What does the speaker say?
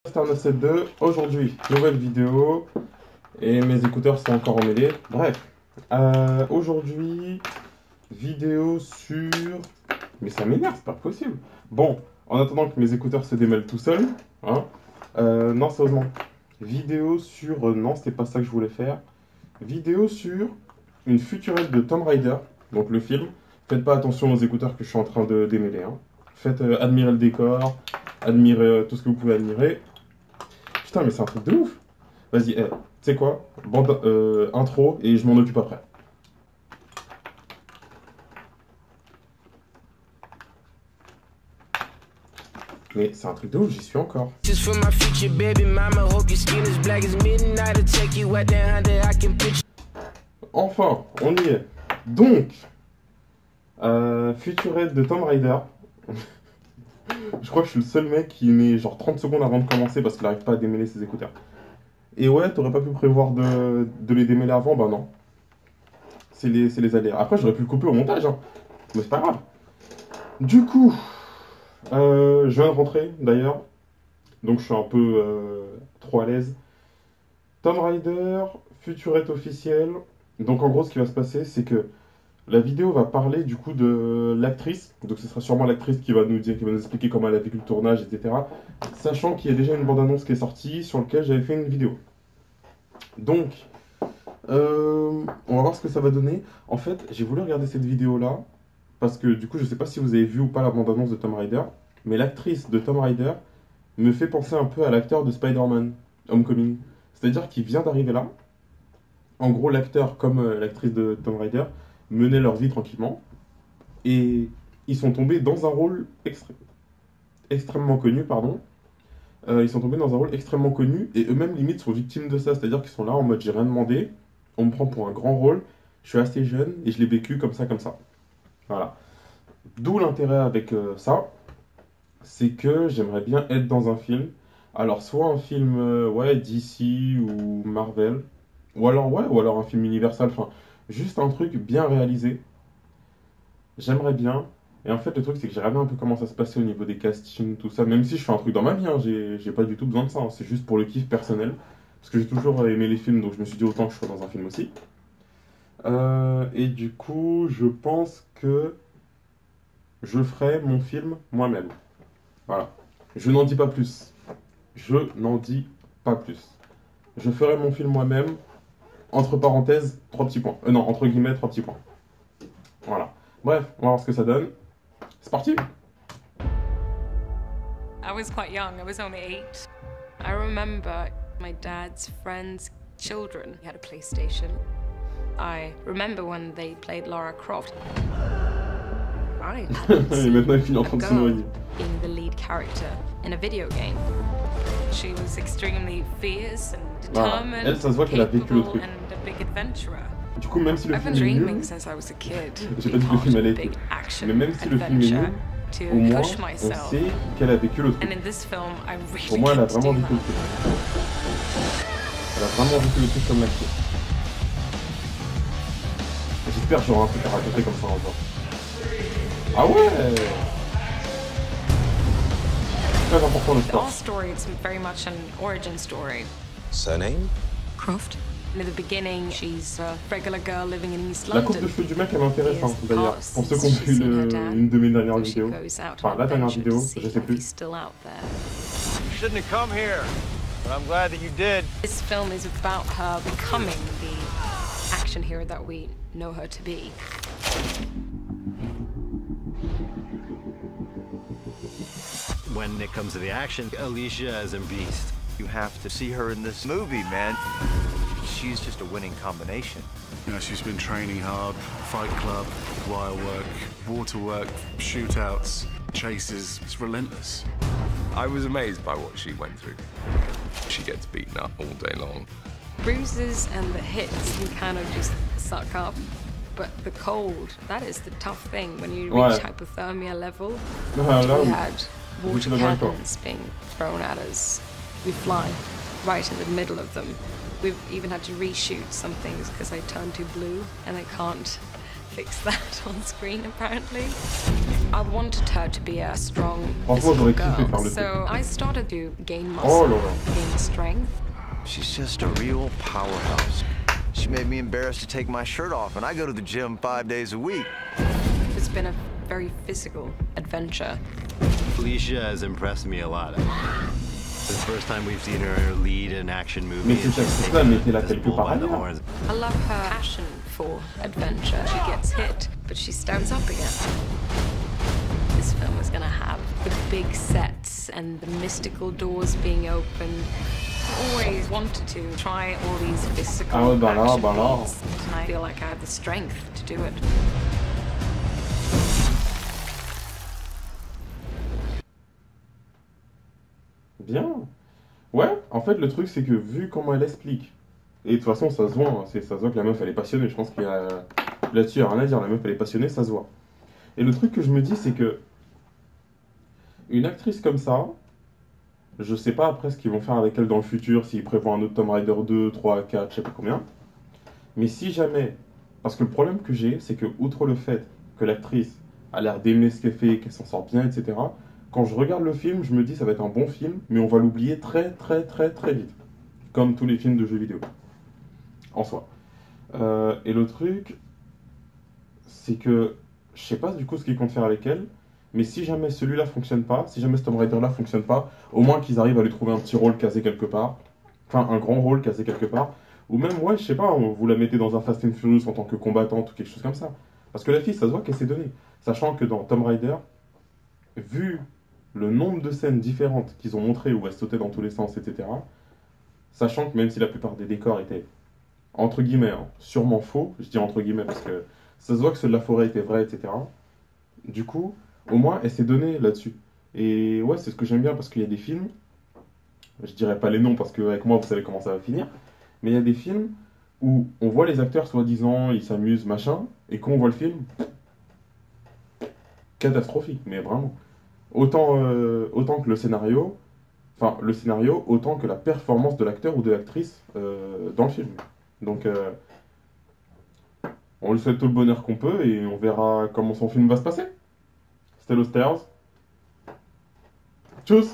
Star 972, aujourd'hui, nouvelle vidéo, et mes écouteurs sont encore emmêlés. Bref, aujourd'hui, vidéo sur... Mais ça m'énerve, c'est pas possible. Bon, en attendant que mes écouteurs se démêlent tout seuls, hein, non, sérieusement, vidéo sur... non, c'était pas ça que je voulais faire. Vidéo sur une futurette de Tomb Raider, donc le film. Faites pas attention aux écouteurs que je suis en train de démêler, hein. Faites admirer le décor, admirer tout ce que vous pouvez admirer. Putain, mais c'est un truc de ouf. Vas-y, tu sais quoi? Bande intro et je m'en occupe après. Mais c'est un truc de ouf, j'y suis encore. Enfin, on y est. Donc, futurette de Tomb Raider. Je crois que je suis le seul mec qui met genre 30 secondes avant de commencer parce qu'il n'arrive pas à démêler ses écouteurs. Et ouais, t'aurais pas pu prévoir de les démêler avant? Bah non. C'est les aléas. Après, j'aurais pu le couper au montage, hein. Mais c'est pas grave. Du coup, je viens de rentrer d'ailleurs. Donc je suis un peu trop à l'aise. Tomb Raider, futurette officielle. Donc en gros, ce qui va se passer, c'est que la vidéo va parler du coup de l'actrice, donc ce sera sûrement l'actrice qui va nous dire, qui va nous expliquer comment elle a vécu le tournage, etc. Sachant qu'il y a déjà une bande-annonce qui est sortie sur laquelle j'avais fait une vidéo. Donc, on va voir ce que ça va donner. En fait, j'ai voulu regarder cette vidéo-là, parce que du coup, je sais pas si vous avez vu ou pas la bande-annonce de Tomb Raider, mais l'actrice de Tomb Raider me fait penser un peu à l'acteur de Spider-Man Homecoming. C'est-à-dire qu'il vient d'arriver là. En gros, l'acteur comme l'actrice de Tomb Raider menaient leur vie tranquillement, et ils sont tombés dans un rôle extrêmement connu, pardon. Ils sont tombés dans un rôle extrêmement connu, et eux-mêmes limite sont victimes de ça, c'est-à-dire qu'ils sont là en mode j'ai rien demandé, on me prend pour un grand rôle, je suis assez jeune, et je l'ai vécu comme ça. Voilà. D'où l'intérêt avec ça, c'est que j'aimerais bien être dans un film, alors soit un film ouais, DC ou Marvel, ou alors un film Universal, enfin, juste un truc bien réalisé. J'aimerais bien. Et en fait, le truc, c'est que j'ai regardé un peu comment ça se passait au niveau des castings, tout ça. Même si je fais un truc dans ma vie, hein, j'ai pas du tout besoin de ça, hein. C'est juste pour le kiff personnel. Parce que j'ai toujours aimé les films, donc je me suis dit autant que je sois dans un film aussi. Et du coup, je pense que je ferai mon film moi-même. Voilà. Je n'en dis pas plus. Je n'en dis pas plus. Je ferai mon film moi-même. Entre parenthèses, 3 petits points. Non, entre guillemets, 3 petits points. Voilà. Bref, on va voir ce que ça donne. C'est parti! I was quite young, I was only 8. I remember my dad's friends' children had a PlayStation. I remember when they played Lara Croft. I hadn't Et maintenant, il finit en a train de se girl noyer. being the lead character in a video game. She was extremely fierce and Voilà. determined, Elle, ça se voit qu'elle a vécu le capable truc. and a big adventurer. Du coup, même si le I've been film est dreaming nul, since I was a kid. j'ai pas dit que le film allait être nul, mais même si le film est nul, au moins, on sait qu'elle a vécu le truc. And in this film, I really Pour moi, elle a get to vraiment do vécu le that. truc. Elle a vraiment vécu le truc comme l'actrice. J'espère que j'aurai un truc à raconter comme ça un jour. Ah ouais! Très important le sport. Our story, it's very much an origin story. Surname? Croft. In the beginning, she's a regular girl living in East La coupe de London. cheveux du mec, elle m'intéresse d'ailleurs. Pour ceux qui ont vu une de mes dernières vidéos. Enfin, la dernière vidéo, je sais plus. Still out there. You shouldn't have come here, but I'm glad that you did. This film is about her becoming the action hero that we know her to be. When it comes to the action, Alicia is a beast. You have to see her in this movie, man. She's just a winning combination. You know, she's been training hard, Fight Club, wire work, water work, shootouts, chases. It's relentless. I was amazed by what she went through. She gets beaten up all day long. Bruises and the hits you kind of just suck up. But the cold, that is the tough thing when you reach hypothermia level. Ah, là, We oui. had water cannons being thrown at us. We fly right in the middle of them. We've even had to reshoot some things because they turn too blue and they can't fix that on screen, apparently. I wanted her to be a strong Franchement, physical j'aurais kiffé girl, faire le so I started to gain Oh muscle, là là. gain strength. She's just a real powerhouse. She made me embarrassed to take my shirt off, and I go to the gym 5 days a week. It's been a very physical adventure. Alicia has impressed me a lot. It's the first time we've seen her lead an action movie. Mais cette actrice-là, mettez-la This quelque bull part by the ailleurs. horns. I love her passion for adventure. She gets hit, but she stands up again. This film is gonna have the big sets and the mystical doors being opened. I've always wanted to try all these physical Ah ouais, bah là, action bah là. feats, and I feel like I have the strength to do it. Bien. Ouais, en fait, le truc, c'est que vu comment elle explique, et de toute façon, ça se voit, hein, ça se voit que la meuf, elle est passionnée. Je pense qu'il y a là-dessus, il n'y a rien à dire. La meuf, elle est passionnée, ça se voit. Et le truc que je me dis, c'est que une actrice comme ça, je sais pas après ce qu'ils vont faire avec elle dans le futur, s'ils prévoient un autre Tomb Raider 2, 3, 4, je sais pas combien. Mais si jamais. Parce que le problème que j'ai, c'est que, outre le fait que l'actrice a l'air d'aimer ce qu'elle fait, qu'elle s'en sort bien, etc., quand je regarde le film, je me dis ça va être un bon film, mais on va l'oublier très très très très vite. Comme tous les films de jeux vidéo. En soi. Et le truc, c'est que je sais pas du coup ce qu'ils comptent faire avec elle, mais si jamais celui-là fonctionne pas, si jamais ce Tomb Raider-là fonctionne pas, au moins qu'ils arrivent à lui trouver un petit rôle casé quelque part, enfin un grand rôle casé quelque part, ou même, ouais, je sais pas, vous la mettez dans un Fast and Furious en tant que combattante ou quelque chose comme ça. Parce que la fille, ça se voit qu'elle s'est donnée. Sachant que dans Tomb Raider, vu le nombre de scènes différentes qu'ils ont montrées où elle sautait dans tous les sens, etc., sachant que même si la plupart des décors étaient, entre guillemets, hein, sûrement faux, je dis entre guillemets parce que ça se voit que ceux de la forêt étaient vrais, etc., du coup, au moins, elle s'est donnée là-dessus. Et ouais, c'est ce que j'aime bien parce qu'il y a des films, je dirais pas les noms parce qu'avec moi, vous savez comment ça va finir, mais il y a des films où on voit les acteurs soi-disant, ils s'amusent, machin, et quand on voit le film, catastrophique, mais vraiment. Autant que le scénario, autant que la performance de l'acteur ou de l'actrice dans le film. Donc, on lui souhaite tout le bonheur qu'on peut et on verra comment son film va se passer. C'était Lost Stairs. Tchuss!